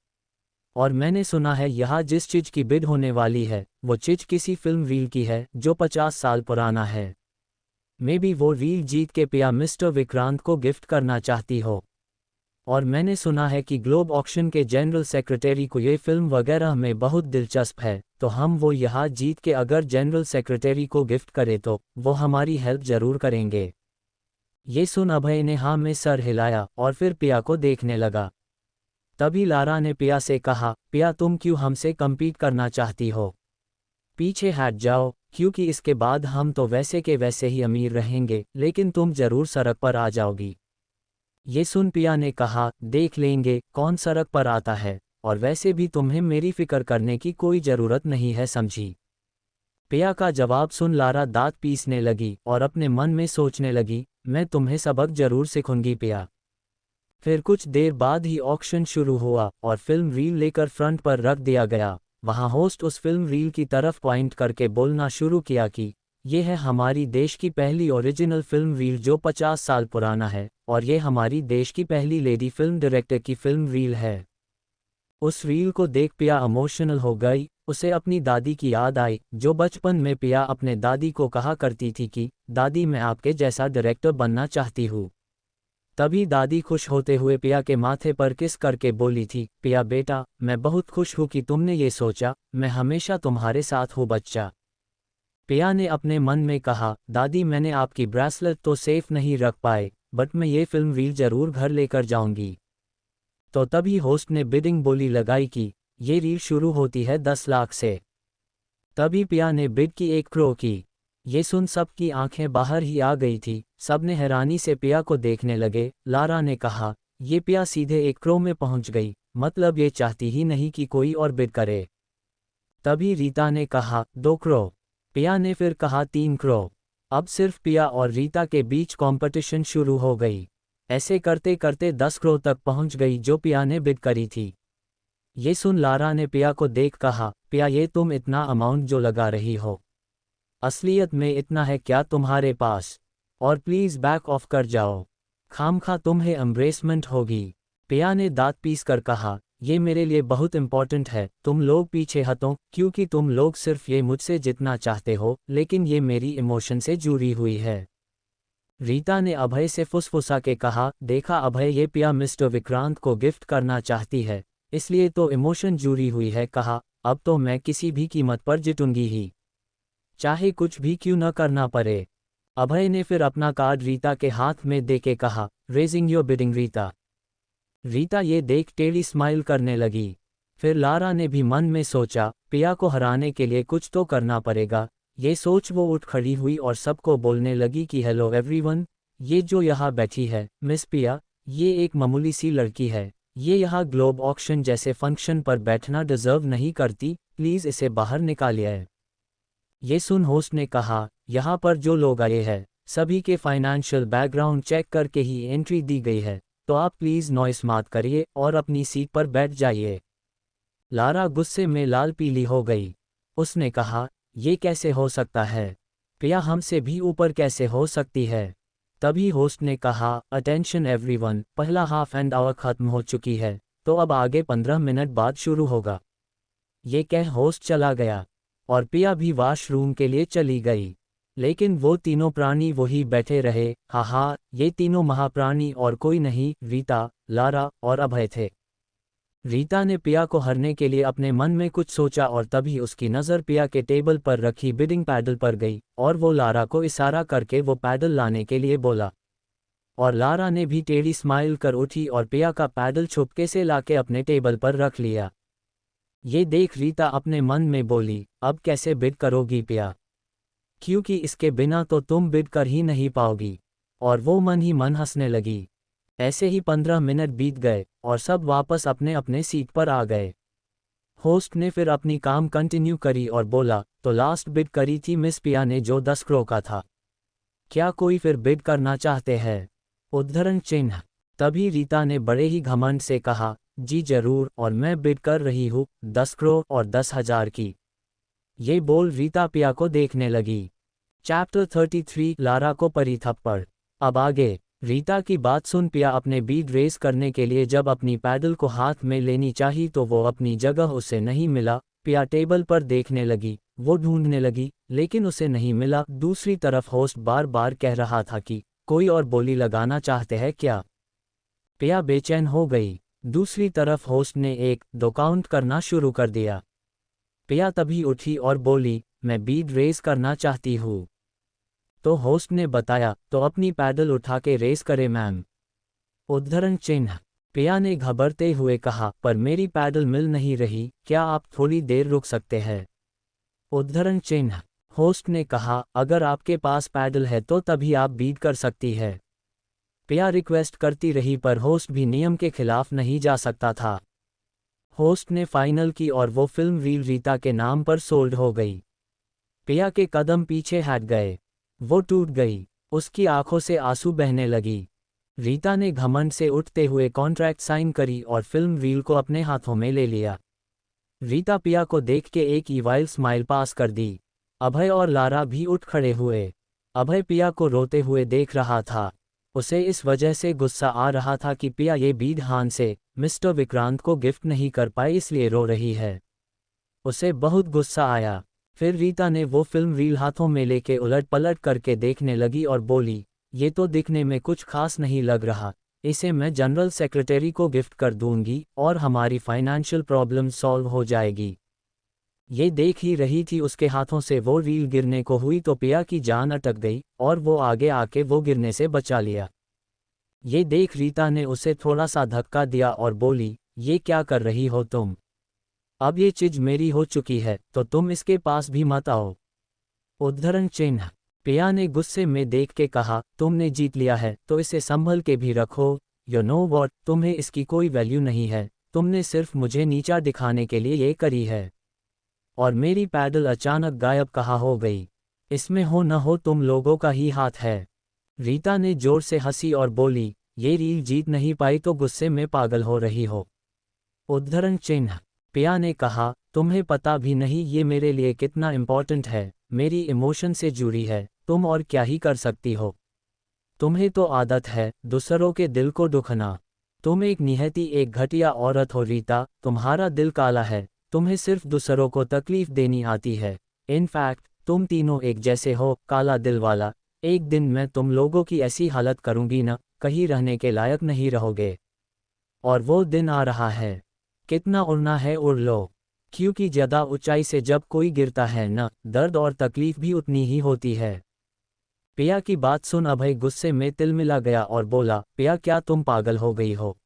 और मैंने सुना है यहाँ जिस चीज की बिड होने वाली है वो चीज किसी फिल्म रील की है जो 50 साल पुराना है। मे बी वो रील जीत के पिया मिस्टर विक्रांत को गिफ्ट करना चाहती हो। और मैंने सुना है कि ग्लोब ऑक्शन के जनरल सेक्रेटरी को ये फिल्म वगैरह में बहुत दिलचस्प है, तो हम वो यहाँ जीत के अगर जनरल सेक्रेटरी को गिफ्ट करे तो वो हमारी हेल्प जरूर करेंगे। ये सुन अभय ने हाँ में सर हिलाया और फिर पिया को देखने लगा। तभी लारा ने पिया से कहा, पिया तुम क्यों हमसे कम्पीट करना चाहती हो? पीछे हट जाओ, क्योंकि इसके बाद हम तो वैसे के वैसे ही अमीर रहेंगे, लेकिन तुम जरूर सड़क पर आ जाओगी। ये सुन पिया ने कहा, देख लेंगे कौन सड़क पर आता है, और वैसे भी तुम्हें मेरी फिक्र करने की कोई ज़रूरत नहीं है, समझी? पिया का जवाब सुन लारा दांत पीसने लगी और अपने मन में सोचने लगी, मैं तुम्हें सबक जरूर सिखाऊंगी पिया। फिर कुछ देर बाद ही ऑक्शन शुरू हुआ और फिल्म रील लेकर फ्रंट पर रख दिया गया। वहां होस्ट उस फिल्म रील की तरफ पॉइंट करके बोलना शुरू किया कि ये है हमारी देश की पहली ओरिजिनल फिल्म रील जो 50 साल पुराना है, और ये हमारी देश की पहली लेडी फिल्म डायरेक्टर की फिल्म रील है। उस रील को देख पिया इमोशनल हो गई। उसे अपनी दादी की याद आई, जो बचपन में पिया अपने दादी को कहा करती थी कि दादी मैं आपके जैसा डायरेक्टर बनना चाहती हूँ। तभी दादी खुश होते हुए पिया के माथे पर किस करके बोली थी, पिया बेटा मैं बहुत खुश हूँ कि तुमने ये सोचा, मैं हमेशा तुम्हारे साथ हूँ बच्चा। पिया ने अपने मन में कहा, दादी मैंने आपकी ब्रेसलेट तो सेफ नहीं रख पाए, बट मैं ये फिल्म रील जरूर घर लेकर जाऊंगी। तो तभी होस्ट ने बिडिंग बोली लगाई कि ये रील शुरू होती है 10 लाख से। तभी पिया ने बिड की 1 करोड़ की। ये सुन सबकी आंखें बाहर ही आ गई थी, सबने हैरानी से पिया को देखने लगे। लारा ने कहा, ये पिया सीधे 1 करोड़ में पहुंच गई, मतलब ये चाहती ही नहीं कि कोई और बिड करे। तभी रीता ने कहा 2 करोड़। पिया ने फिर कहा 3 करोड़। अब सिर्फ पिया और रीता के बीच कंपटीशन शुरू हो गई। ऐसे करते करते 10 करोड़ तक पहुंच गई जो पिया ने बिड करी थी। ये सुन लारा ने पिया को देख कहा, पिया ये तुम इतना अमाउंट जो लगा रही हो, असलियत में इतना है क्या तुम्हारे पास? और प्लीज़ बैक ऑफ कर जाओ, खामखा तुम्हें एम्ब्रेसमेंट होगी। पिया ने दांत पीस कर कहा, ये मेरे लिए बहुत इम्पॉर्टेंट है, तुम लोग पीछे हटो क्योंकि तुम लोग सिर्फ ये मुझसे जितना चाहते हो, लेकिन ये मेरी इमोशन से जुड़ी हुई है। रीता ने अभय से फुसफुसा के कहा, देखा अभय, ये पिया मिस्टर विक्रांत को गिफ्ट करना चाहती है, इसलिए तो इमोशन जुड़ी हुई है। कहा, अब तो मैं किसी भी कीमत पर जीतूंगी ही, चाहे कुछ भी क्यों न करना पड़े। अभय ने फिर अपना कार्ड रीता के हाथ में देके कहा, raising your bidding Rita. Rita ये देख टेढ़ी स्माइल करने लगी। फिर लारा ने भी मन में सोचा, पिया को हराने के लिए कुछ तो करना पड़ेगा। ये सोच वो उठ खड़ी हुई और सबको बोलने लगी कि हेलो एवरीवन, ये जो यहाँ बैठी है मिस पिया, ये एक मामूली सी लड़की है, ये यहाँ ग्लोब ऑक्शन जैसे फंक्शन पर बैठना डिजर्व नहीं करती, प्लीज़ इसे बाहर निकालिए। ये सुन होस्ट ने कहा, यहाँ पर जो लोग आए हैं सभी के फाइनेंशियल बैकग्राउंड चेक करके ही एंट्री दी गई है, तो आप प्लीज़ नॉइस मत करिए और अपनी सीट पर बैठ जाइए। लारा गुस्से में लाल पीली हो गई। उसने कहा, ये कैसे हो सकता है? पिया हमसे भी ऊपर कैसे हो सकती है? तभी होस्ट ने कहा, अटेंशन एवरीवन, पहला हाफ एंड आवर खत्म हो चुकी है, तो अब आगे 15 मिनट बाद शुरू होगा। ये कह होस्ट चला गया और पिया भी वॉशरूम के लिए चली गई। लेकिन वो तीनों प्राणी वही बैठे रहे। हा, ये तीनों महाप्राणी और कोई नहीं, रीता, लारा और अभय थे। रीता ने पिया को हरने के लिए अपने मन में कुछ सोचा और तभी उसकी नज़र पिया के टेबल पर रखी बिडिंग पैडल पर गई और वो लारा को इशारा करके वो पैडल लाने के लिए बोला। और लारा ने भी टेढ़ी स्माइल कर उठी और पिया का पैडल छुपके से लाके अपने टेबल पर रख लिया। ये देख रीता अपने मन में बोली, अब कैसे बिड करोगी पिया, क्योंकि इसके बिना तो तुम बिड कर ही नहीं पाओगी। और वो मन ही मन हंसने लगी। ऐसे ही 15 मिनट बीत गए और सब वापस अपने अपने सीट पर आ गए। होस्ट ने फिर अपनी काम कंटिन्यू करी और बोला, तो लास्ट बिड करी थी मिस पिया ने जो 10 करोड़ का था, क्या कोई फिर बिड करना चाहते हैं? उद्धरण चिन्ह। तभी रीता ने बड़े ही घमंड से कहा, जी जरूर, और मैं बिड कर रही हूँ 10 करोड़ और 10,000 की। ये बोल रीता पिया को देखने लगी। चैप्टर 33, लारा को परी थप्पड़। अब आगे। रीता की बात सुन पिया अपने बीड रेस करने के लिए जब अपनी पैडल को हाथ में लेनी चाही तो वो अपनी जगह उसे नहीं मिला। पिया टेबल पर देखने लगी, वो ढूंढने लगी, लेकिन उसे नहीं मिला। दूसरी तरफ होस्ट बार बार कह रहा था कि कोई और बोली लगाना चाहते हैं क्या? पिया बेचैन हो गई। दूसरी तरफ होस्ट ने 1-2 काउंट करना शुरू कर दिया। पिया तभी उठी और बोली, मैं बीड रेस करना चाहती हूँ। तो होस्ट ने बताया, तो अपनी पैडल उठा के रेस करे मैम। उद्धरण चिन्ह। पिया ने घबराते हुए कहा, पर मेरी पैडल मिल नहीं रही, क्या आप थोड़ी देर रुक सकते हैं? उद्धरण चिन्ह। होस्ट ने कहा, अगर आपके पास पैडल है तो तभी आप बीट कर सकती है। पिया रिक्वेस्ट करती रही पर होस्ट भी नियम के खिलाफ नहीं जा सकता था। होस्ट ने फाइनल की और वो फिल्म रील रीता के नाम पर सोल्ड हो गई। पिया के कदम पीछे हट गए। वो टूट गई। उसकी आंखों से आंसू बहने लगी। रीता ने घमंड से उठते हुए कॉन्ट्रैक्ट साइन करी और फिल्म रील को अपने हाथों में ले लिया। रीता पिया को देख के एक ईवाइल स्माइल पास कर दी। अभय और लारा भी उठ खड़े हुए। अभय पिया को रोते हुए देख रहा था। उसे इस वजह से गुस्सा आ रहा था कि पिया ये बीड हान से मिस्टर विक्रांत को गिफ्ट नहीं कर पाई इसलिए रो रही है। उसे बहुत गुस्सा आया। फिर रीता ने वो फिल्म रील हाथों में लेके उलट पलट करके देखने लगी और बोली, ये तो दिखने में कुछ खास नहीं लग रहा, इसे मैं जनरल सेक्रेटरी को गिफ्ट कर दूंगी और हमारी फाइनेंशियल प्रॉब्लम सॉल्व हो जाएगी। ये देख ही रही थी उसके हाथों से वो रील गिरने को हुई तो पिया की जान अटक गई और वो आगे आके वो गिरने से बचा लिया। ये देख रीता ने उसे थोड़ा सा धक्का दिया और बोली, ये क्या कर रही हो तुम? अब ये चीज मेरी हो चुकी है तो तुम इसके पास भी मत आओ। उद्धरण चिन्ह। पिया ने गुस्से में देख के कहा, तुमने जीत लिया है तो इसे संभल के भी रखो। यू नो वॉट, तुम्हें इसकी कोई वैल्यू नहीं है, तुमने सिर्फ मुझे नीचा दिखाने के लिए ये करी है। और मेरी पैडल अचानक गायब कहाँ हो गई? इसमें हो न हो तुम लोगों का ही हाथ है। रीता ने जोर से हंसी और बोली, ये रील जीत नहीं पाई तो गुस्से में पागल हो रही हो। उद्धरण चिन्ह। पिया ने कहा, तुम्हें पता भी नहीं ये मेरे लिए कितना इम्पोर्टेंट है, मेरी इमोशन से जुड़ी है, तुम और क्या ही कर सकती हो। तुम्हें तो आदत है दूसरों के दिल को दुखना। तुम एक निहती एक घटिया औरत हो रीता, तुम्हारा दिल काला है, तुम्हें सिर्फ दूसरों को तकलीफ देनी आती है। इनफैक्ट तुम तीनों एक जैसे हो, काला दिल वाला। एक दिन मैं तुम लोगों की ऐसी हालत करूंगी न, कहीं रहने के लायक नहीं रहोगे। और वो दिन आ रहा है। कितना उड़ना है उड़ लो, क्योंकि ज़्यादा ऊंचाई से जब कोई गिरता है न, दर्द और तकलीफ भी उतनी ही होती है। पिया की बात सुन अभय गुस्से में तिलमिला गया और बोला, पिया क्या तुम पागल हो गई हो?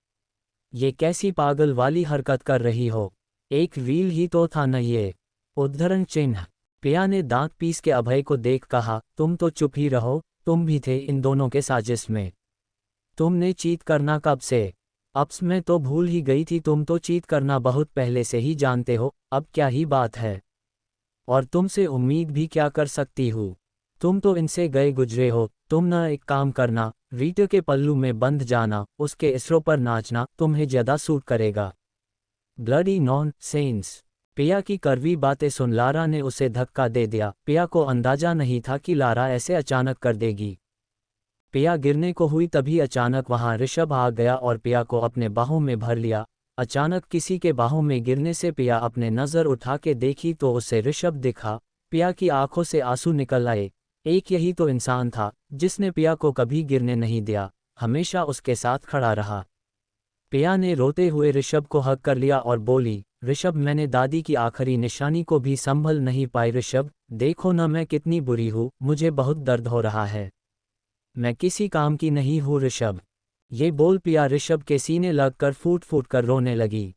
ये कैसी पागल वाली हरकत कर रही हो? एक रील ही तो था न ये। उद्धरण चिन्ह। पिया ने दांत पीस के अभय को देख कहा, तुम तो चुप ही रहो, तुम भी थे इन दोनों के साजिश में। तुमने चीट करना कब से? अब मैं तो भूल ही गई थी, तुम तो चीट करना बहुत पहले से ही जानते हो, अब क्या ही बात है। और तुमसे उम्मीद भी क्या कर सकती हूँ? तुम तो इनसे गए गुजरे हो। तुम न एक काम करना, रीटा के पल्लू में बंध जाना, उसके इसरो पर नाचना, तुम्हें ज़्यादा सूट करेगा। Bloody non sense. पिया की कड़वी बातें सुन लारा ने उसे धक्का दे दिया। पिया को अंदाजा नहीं था कि लारा ऐसे अचानक कर देगी। पिया गिरने को हुई तभी अचानक वहां ऋषभ आ गया और पिया को अपने बाहों में भर लिया। अचानक किसी के बाहों में गिरने से पिया अपने नज़र उठा के देखी तो उसे ऋषभ दिखा। पिया की आंखों से आंसू निकल आए। एक यही तो इंसान था जिसने पिया को कभी गिरने नहीं दिया, हमेशा उसके साथ खड़ा रहा। पिया ने रोते हुए ऋषभ को हग कर लिया और बोली, ऋषभ मैंने दादी की आखिरी निशानी को भी संभल नहीं पाई। ऋषभ देखो न मैं कितनी बुरी हूँ, मुझे बहुत दर्द हो रहा है, मैं किसी काम की नहीं हूँ ऋषभ। ये बोल पिया ऋषभ के सीने लगकर फूट फूट कर रोने लगी।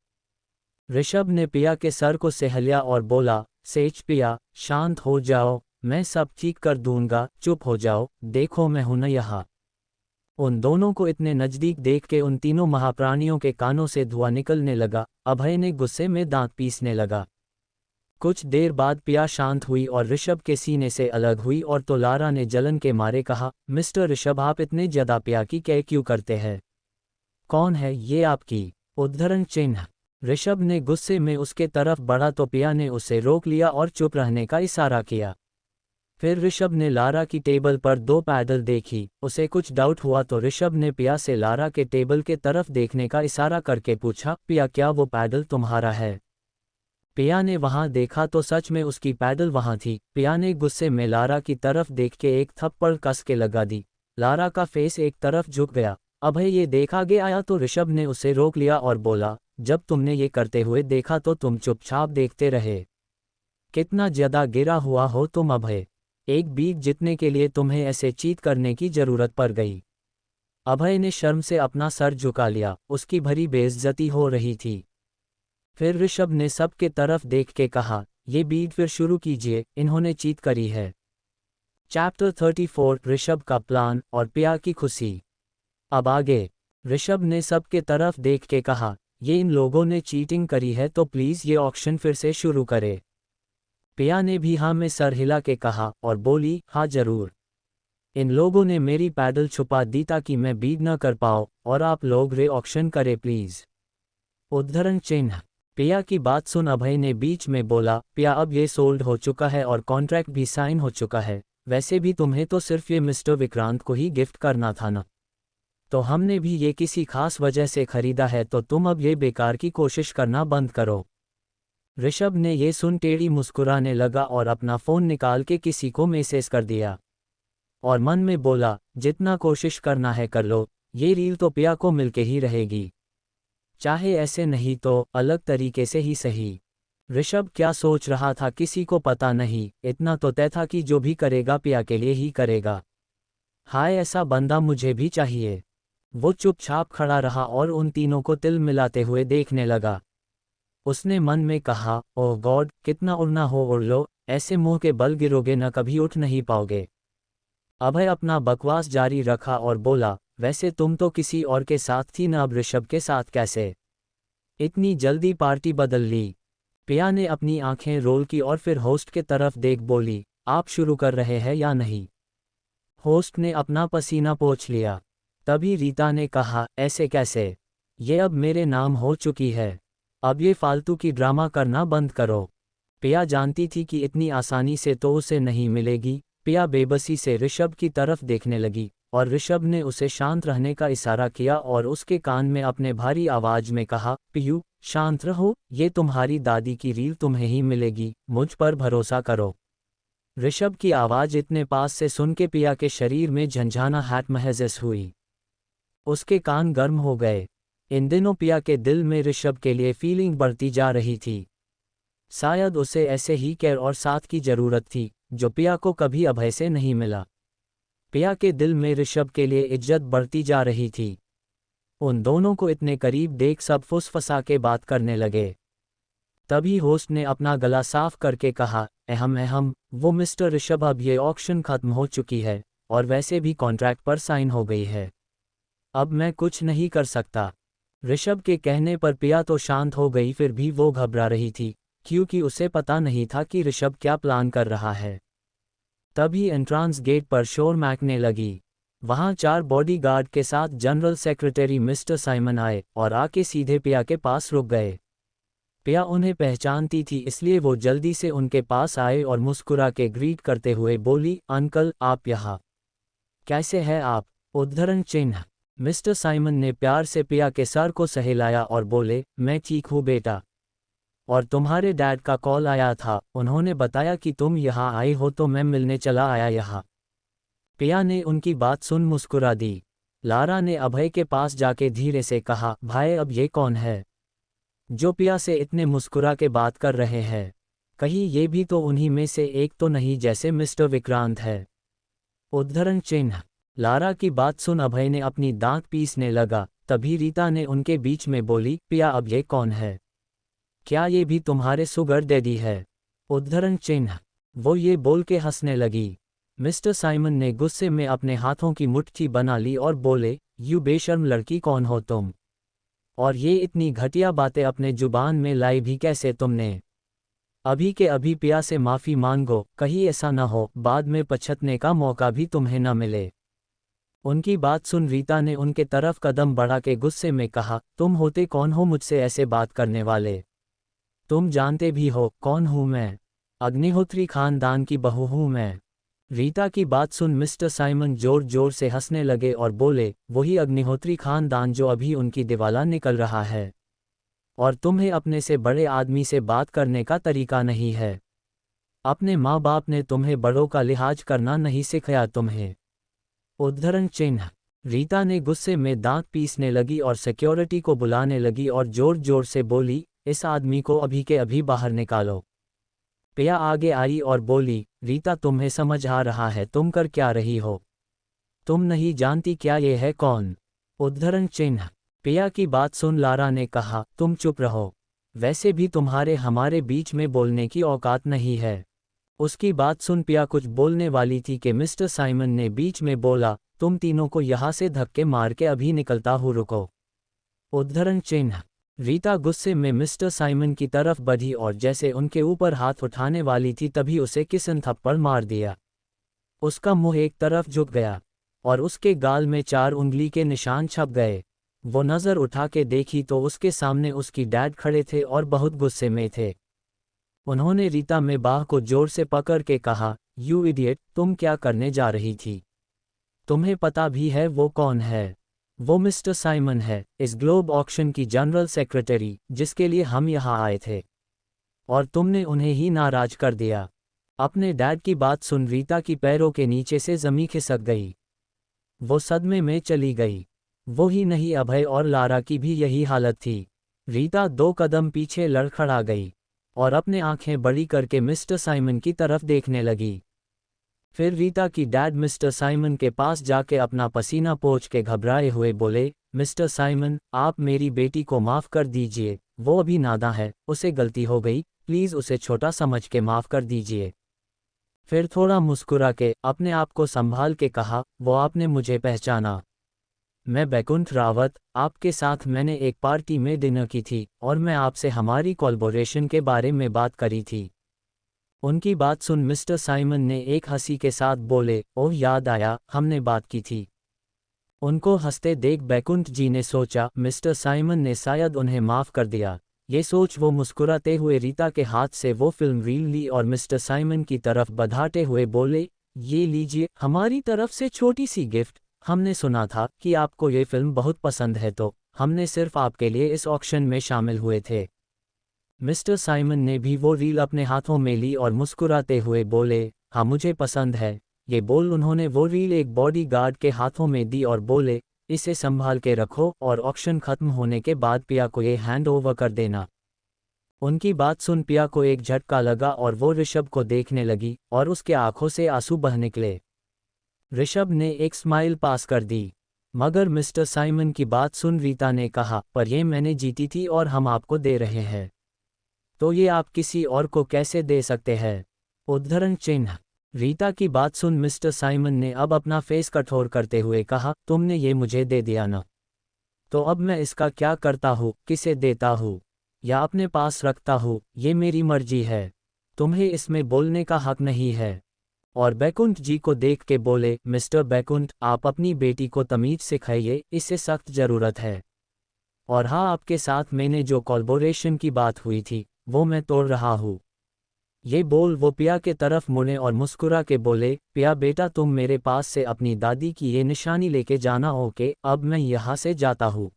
ऋषभ ने पिया के सर को सहलिया और बोला, सेठ पिया शांत हो जाओ, मैं सब ठीक कर दूंगा, चुप हो जाओ, देखो मैं हूं न यहाँ। उन दोनों को इतने नज़दीक देख के उन तीनों महाप्राणियों के कानों से धुआं निकलने लगा। अभय ने गुस्से में दांत पीसने लगा। कुछ देर बाद पिया शांत हुई और ऋषभ के सीने से अलग हुई और तो लारा ने जलन के मारे कहा, मिस्टर ऋषभ आप इतने ज़्यादा पिया की क्या क्यों करते हैं? कौन है ये आपकी? उद्धरण चिन्ह। ऋषभ ने गुस्से में उसके तरफ बढ़ा तो पिया ने उसे रोक लिया और चुप रहने का इशारा किया। फिर ऋषभ ने लारा की टेबल पर 2 पैडल देखी। उसे कुछ डाउट हुआ तो ऋषभ ने पिया से लारा के टेबल के तरफ देखने का इशारा करके पूछा, पिया क्या वो पैडल तुम्हारा है? पिया ने वहां देखा तो सच में उसकी पैडल वहां थी। पिया ने गुस्से में लारा की तरफ देख के एक थप्पड़ कस के लगा दी। लारा का फेस एक तरफ झुक गया। अभय ये देख आगे आया तो ऋषभ ने उसे रोक लिया और बोला, जब तुमने ये करते हुए देखा तो तुम चुपचाप देखते रहे। कितना ज्यादा गिरा हुआ हो तुम अभय, एक बीट जीतने के लिए तुम्हें ऐसे चीट करने की जरूरत पड़ गई। अभय ने शर्म से अपना सर झुका लिया, उसकी भरी बेइज्जती हो रही थी। फिर ऋषभ ने सबके तरफ देख के कहा, ये बीट फिर शुरू कीजिए, इन्होंने चीट करी है। चैप्टर 34 ऋषभ का प्लान और पिया की खुशी। अब आगे। ऋषभ ने सबके तरफ देख के कहा, ये इन लोगों ने चीटिंग करी है तो प्लीज़ ये ऑक्शन फिर से शुरू करे। पिया ने भी हाँ में सर हिला के कहा और बोली, हाँ जरूर। इन लोगों ने मेरी पैडल छुपा दी ताकि मैं बीट न कर पाऊँ और आप लोग रे ऑक्शन करें प्लीज़। उद्धरण चिन्ह। पिया की बात सुन अभय ने बीच में बोला, पिया अब ये सोल्ड हो चुका है और कॉन्ट्रैक्ट भी साइन हो चुका है, वैसे भी तुम्हें तो सिर्फ ये मिस्टर विक्रांत को ही गिफ्ट करना था ना, तो हमने भी ये किसी खास वजह से खरीदा है, तो तुम अब ये बेकार की कोशिश करना बंद करो। ऋषभ ने ये सुन टेढ़ी मुस्कुराने लगा और अपना फ़ोन निकाल के किसी को मैसेज कर दिया और मन में बोला, जितना कोशिश करना है कर लो, ये रील तो पिया को मिलके ही रहेगी, चाहे ऐसे नहीं तो अलग तरीके से ही सही। ऋषभ क्या सोच रहा था किसी को पता नहीं, इतना तो तय था कि जो भी करेगा पिया के लिए ही करेगा। हाय ऐसा बंदा मुझे भी चाहिए। वो चुपचाप खड़ा रहा और उन तीनों को तिल मिलाते हुए देखने लगा। उसने मन में कहा, ओह गॉड कितना उड़ना हो उड़ लो, ऐसे मुंह के बल गिरोगे न कभी उठ नहीं पाओगे। अभय अपना बकवास जारी रखा और बोला, वैसे तुम तो किसी और के साथ थी न, अब ऋषभ के साथ कैसे? इतनी जल्दी पार्टी बदल ली? पिया ने अपनी आंखें रोल की और फिर होस्ट के तरफ देख बोली, आप शुरू कर रहे हैं या नहीं? होस्ट ने अपना पसीना पोंछ लिया। तभी रीता ने कहा, ऐसे कैसे? ये अब मेरे नाम हो चुकी है। अब ये फालतू की ड्रामा करना बंद करो। पिया जानती थी कि इतनी आसानी से तो उसे नहीं मिलेगी। पिया बेबसी से ऋषभ की तरफ देखने लगी, और ऋषभ ने उसे शांत रहने का इशारा किया और उसके कान में अपने भारी आवाज में कहा, पियू, शांत रहो, ये तुम्हारी दादी की रील तुम्हें ही मिलेगी, मुझ पर भरोसा करो। ऋषभ की आवाज इतने पास से सुन के पिया के शरीर में झंझाना हैट महसूस हुई। उसके कान गर्म हो गए। इन दिनों पिया के दिल में ऋषभ के लिए फीलिंग बढ़ती जा रही थी। शायद उसे ऐसे ही केयर और साथ की जरूरत थी, जो पिया को कभी अभय से नहीं मिला। पिया के दिल में ऋषभ के लिए इज्जत बढ़ती जा रही थी। उन दोनों को इतने करीब देख सब फुसफुसा के बात करने लगे। तभी होस्ट ने अपना गला साफ करके कहा, अहम, वो मिस्टर ऋषभ, अब ये ऑक्शन खत्म हो चुकी है, और वैसे भी कॉन्ट्रैक्ट पर साइन हो गई है। अब मैं कुछ नहीं कर सकता। ऋषभ के कहने पर पिया तो शांत हो गई, फिर भी वो घबरा रही थी, क्योंकि उसे पता नहीं था कि ऋषभ क्या प्लान कर रहा है। तभी एंट्रांस गेट पर शोर मचने लगी। वहां 4 बॉडीगार्ड के साथ जनरल सेक्रेटरी मिस्टर साइमन आए और आके सीधे पिया के पास रुक गए। पिया उन्हें पहचानती थी, इसलिए वो जल्दी से उनके पास आए और मुस्कुरा के ग्रीट करते हुए बोली, अंकल, आप यहाँ कैसे हैं आप? उद्धरण चिन्ह। मिस्टर साइमन ने प्यार से पिया के सर को सहलाया और बोले, मैं ठीक हूँ बेटा। और तुम्हारे डैड का कॉल आया था, उन्होंने बताया कि तुम यहाँ आई हो, तो मैं मिलने चला आया यहाँ। पिया ने उनकी बात सुन मुस्कुरा दी। लारा ने अभय के पास जाके धीरे से कहा, भाई, अब ये कौन है जो पिया से इतने मुस्कुरा के बात कर रहे हैं? कहीं ये भी तो उन्हीं में से एक तो नहीं, जैसे मिस्टर विक्रांत है। उद्धरण चिन्ह। लारा की बात सुन अभय ने अपनी दांत पीसने लगा। तभी रीता ने उनके बीच में बोली, पिया, अब ये कौन है? क्या ये भी तुम्हारे सुगर डैडी है? उद्धरण चिन्ह। वो ये बोल के हंसने लगी। मिस्टर साइमन ने गुस्से में अपने हाथों की मुट्ठी बना ली और बोले, यू बेशर्म लड़की, कौन हो तुम? और ये इतनी घटिया बातें अपने जुबान में लाई भी कैसे तुमने? अभी के अभी पिया से माफ़ी मांगो, कहीं ऐसा ना हो बाद में पछतने का मौका भी तुम्हें न मिले। उनकी बात सुन रीता ने उनके तरफ कदम बढ़ा के गुस्से में कहा, तुम होते कौन हो मुझसे ऐसे बात करने वाले? तुम जानते भी हो कौन हूँ मैं? अग्निहोत्री खानदान की बहू हूँ मैं। रीता की बात सुन मिस्टर साइमन जोर जोर से हंसने लगे और बोले, वही अग्निहोत्री खानदान जो अभी उनकी दिवाला निकल रहा है। और तुम्हें अपने से बड़े आदमी से बात करने का तरीका नहीं है। अपने माँ बाप ने तुम्हें बड़ों का लिहाज करना नहीं सिखाया तुम्हें। उद्धरण चिन्ह। रीता ने गुस्से में दांत पीसने लगी और सिक्योरिटी को बुलाने लगी और जोर जोर से बोली, इस आदमी को अभी के अभी बाहर निकालो। पिया आगे आई और बोली, रीता, तुम्हें समझ आ रहा है तुम कर क्या रही हो? तुम नहीं जानती क्या ये है कौन? उद्धरण चिन्ह। पिया की बात सुन लारा ने कहा, तुम चुप रहो, वैसे भी तुम्हारे हमारे बीच में बोलने की औकात नहीं है। उसकी बात सुन पिया कुछ बोलने वाली थी कि मिस्टर साइमन ने बीच में बोला, तुम तीनों को यहाँ से धक्के मार के अभी निकलता हूँ, रुको। उद्धरण चिन्ह। रीता गुस्से में मिस्टर साइमन की तरफ बढ़ी और जैसे उनके ऊपर हाथ उठाने वाली थी तभी उसे किसन थप्पड़ मार दिया। उसका मुंह एक तरफ झुक गया और उसके गाल में 4 उंगली के निशान छप गए। वो नज़र उठा के देखी तो उसके सामने उसकी डैड खड़े थे और बहुत गुस्से में थे। उन्होंने रीता में बाह को जोर से पकड़ के कहा, यू इडियट, तुम क्या करने जा रही थी? तुम्हें पता भी है वो कौन है? वो मिस्टर साइमन है, इस ग्लोब ऑक्शन की जनरल सेक्रेटरी, जिसके लिए हम यहाँ आए थे। और तुमने उन्हें ही नाराज कर दिया। अपने डैड की बात सुन रीता की पैरों के नीचे से ज़मीं खिसक गई। वो सदमे में चली गई। वो ही नहीं, अभय और लारा की भी यही हालत थी। रीता 2 कदम पीछे लड़खड़ा गई और अपने आंखें बड़ी करके मिस्टर साइमन की तरफ देखने लगी। फिर रीता की डैड मिस्टर साइमन के पास जाके अपना पसीना पोंछ के घबराए हुए बोले, मिस्टर साइमन, आप मेरी बेटी को माफ़ कर दीजिए, वो अभी नादां है, उसे गलती हो गई, प्लीज़ उसे छोटा समझ के माफ़ कर दीजिए। फिर थोड़ा मुस्कुरा के अपने आप को संभाल के कहा, वो आपने मुझे पहचाना? मैं बैकुंठ रावत, आपके साथ मैंने एक पार्टी में डिनर की थी और मैं आपसे हमारी कोलैबोरेशन के बारे में बात करी थी। उनकी बात सुन मिस्टर साइमन ने एक हंसी के साथ बोले, ओह याद आया, हमने बात की थी। उनको हंसते देख बैकुंठ जी ने सोचा मिस्टर साइमन ने शायद उन्हें माफ़ कर दिया, ये सोच वो मुस्कुराते हुए रीता के हाथ से वो फिल्म रील ली और मिस्टर साइमन की तरफ बढ़ाते हुए बोले, ये लीजिए हमारी तरफ से छोटी सी गिफ्ट। हमने सुना था कि आपको ये फिल्म बहुत पसंद है, तो हमने सिर्फ आपके लिए इस ऑक्शन में शामिल हुए थे। मिस्टर साइमन ने भी वो रील अपने हाथों में ली और मुस्कुराते हुए बोले, हाँ मुझे पसंद है। ये बोल उन्होंने वो रील एक बॉडीगार्ड के हाथों में दी और बोले, इसे संभाल के रखो और ऑक्शन खत्म होने के बाद पिया को ये हैंड ओवर कर देना। उनकी बात सुन पिया को एक झटका लगा और वो ऋषभ को देखने लगी और उसके आंखों से आंसू बह निकले। ऋषभ ने एक स्माइल पास कर दी। मगर मिस्टर साइमन की बात सुन रीता ने कहा, पर ये मैंने जीती थी और हम आपको दे रहे हैं, तो ये आप किसी और को कैसे दे सकते हैं? उद्धरण चिन्ह। रीता की बात सुन मिस्टर साइमन ने अब अपना फेस कठोर करते हुए कहा, तुमने ये मुझे दे दिया ना, तो अब मैं इसका क्या करता हूँ, किसे देता हूँ या अपने पास रखता हूँ, ये मेरी मर्जी है। तुम्हें इसमें बोलने का हक नहीं है। और बैकुंठ जी को देख के बोले, मिस्टर बैकुंठ, आप अपनी बेटी को तमीज सिखाइए, इसे सख्त ज़रूरत है। और हाँ, आपके साथ मैंने जो कोलैबोरेशन की बात हुई थी वो मैं तोड़ रहा हूँ। ये बोल वो पिया के तरफ मुड़े और मुस्कुरा के बोले, पिया बेटा, तुम मेरे पास से अपनी दादी की ये निशानी लेके जाना हो कि अब मैं यहाँ से जाता हूँ।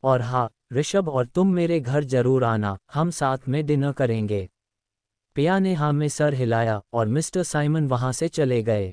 और हाँ ऋषभ, और तुम मेरे घर जरूर आना, हम साथ में डिनर करेंगे। पिया ने हाँ में सर हिलाया और मिस्टर साइमन वहाँ से चले गए।